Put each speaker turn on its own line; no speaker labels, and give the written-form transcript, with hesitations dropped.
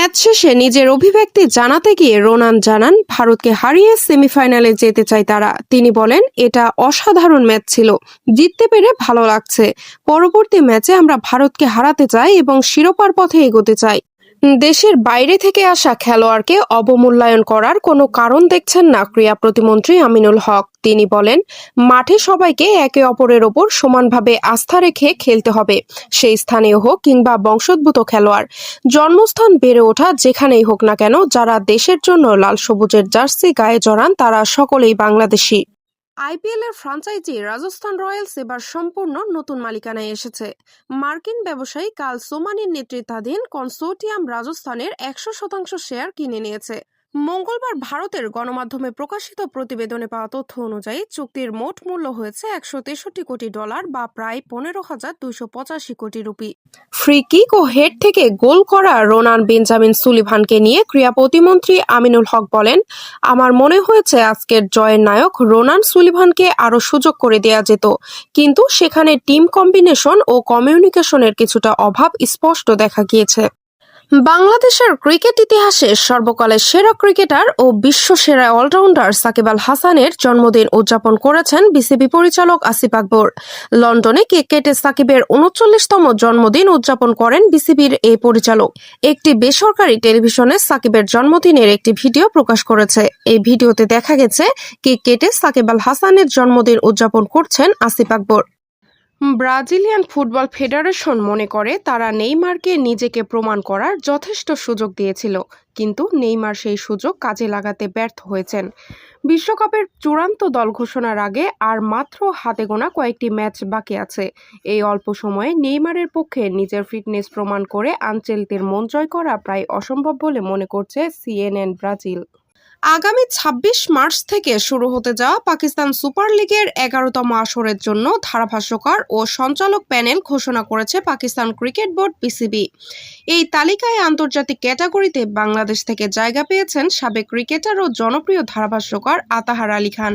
Match শেষে নিজের অভিব্যক্তি জানাতে গিয়ে রোনান জানান, ভারতকে হারিয়ে সেমিফাইনালে যেতে চায় তারা। তিনি বলেন, এটা অসাধারণ ম্যাচ ছিল, জিততে পেরে ভালো লাগছে। পরবর্তী ম্যাচে আমরা ভারতকে হারাতে চাই এবং শিরোপার পথে এগোতে চাই। দেশের বাইরে থেকে আসা খেলোয়াড়কে অবমূল্যায়ন করার কোনো কারণ দেখছেন না ক্রীড়া প্রতিমন্ত্রী আমিনুল হক। তিনি বলেন, মাঠে সবাইকে একে অপরের ওপর সমানভাবে আস্থা রেখে খেলতে হবে, সেই স্থানীয় হোক কিংবা বংশোদ্ভূত খেলোয়াড়। জন্মস্থান বেড়ে ওঠা যেখানেই হোক না কেন, যারা দেশের জন্য লাল সবুজের জার্সি গায়ে জড়ান তারা সকলেই বাংলাদেশি। আইপিএল এর ফ্রাঞ্চাইজি রাজস্থান রয়্যালস এবার সম্পূর্ণ নতুন মালিকানায় এসেছে। মার্কিন ব্যবসায়ী কার্ল সোমানির নেতৃত্বাধীন কনসোর্টিয়াম রাজস্থানের 100% শেয়ার কিনে নিয়েছে। মঙ্গলবার ভারতের গণমাধ্যমে প্রকাশিত প্রতিবেদনে পাওয়া তথ্য অনুযায়ী চুক্তির মোট মূল্য হয়েছে $163 কোটি, বা প্রায় 15,285 কোটি রুপি। ফ্রি কিক ও হেড থেকে গোল করা রোনান বেঞ্জামিন সুলিভানকে নিয়ে ক্রীড়া প্রতিমন্ত্রী আমিনুল হক বলেন, আমার মনে হয়েছে আজকের জয়ের নায়ক রোনান সুলিভানকে আরো সুযোগ করে দেয়া যেত, কিন্তু সেখানে টিম কম্বিনেশন ও কমিউনিকেশনের কিছুটা অভাব স্পষ্ট দেখা গিয়েছে। বাংলাদেশের ক্রিকেট ইতিহাসে সর্বকালের সেরা ক্রিকেটার ও বিশ্বসেরা অলরাউন্ডার সাকিব আল হাসানের জন্মদিন উদযাপন করেছেন বিসিবি পরিচালক আসিফ আকবর। লন্ডনে কেক কেটে সাকিবের 39তম জন্মদিন উদযাপন করেন বিসিবির এই পরিচালক। একটি বেসরকারি টেলিভিশনে সাকিবের জন্মদিনের একটি ভিডিও প্রকাশ করেছে। এই ভিডিওতে দেখা গেছে কেক কেটে সাকিব আল হাসানের জন্মদিন উদযাপন করছেন Asif Akbar. Brazilian football federation মনে করে তারা নেইমারকে নিজেকে প্রমাণ করার যথেষ্ট সুযোগ দিয়েছিল, কিন্তু নেইমার সেই সুযোগ কাজে লাগাতে ব্যর্থ হয়েছেন। বিশ্বকাপের চূড়ান্ত দল ঘোষণার আগে আর মাত্র হাতে গোনা কয়েকটি ম্যাচ বাকি আছে। এই অল্প সময়ে নেইমারের পক্ষে নিজের ফিটনেস প্রমাণ করে আনচেলতির মন জয় করা প্রায় অসম্ভব বলে মনে করছে সিএনএন ব্রাজিল। আগামী 26 মার্চ থেকে শুরু হতে যাওয়া পাকিস্তান সুপার লিগের 11তম আসরের জন্য ধারাভাষ্যকার ও সঞ্চালক প্যানেল ঘোষণা করেছে পাকিস্তান ক্রিকেট বোর্ড পিসিবি। এই তালিকায় আন্তর্জাতিক ক্যাটাগরিতে বাংলাদেশ থেকে জায়গা পেয়েছেন সাবেক ক্রিকেটার ও জনপ্রিয় ধারাভাষ্যকার আতাহার আলী খান।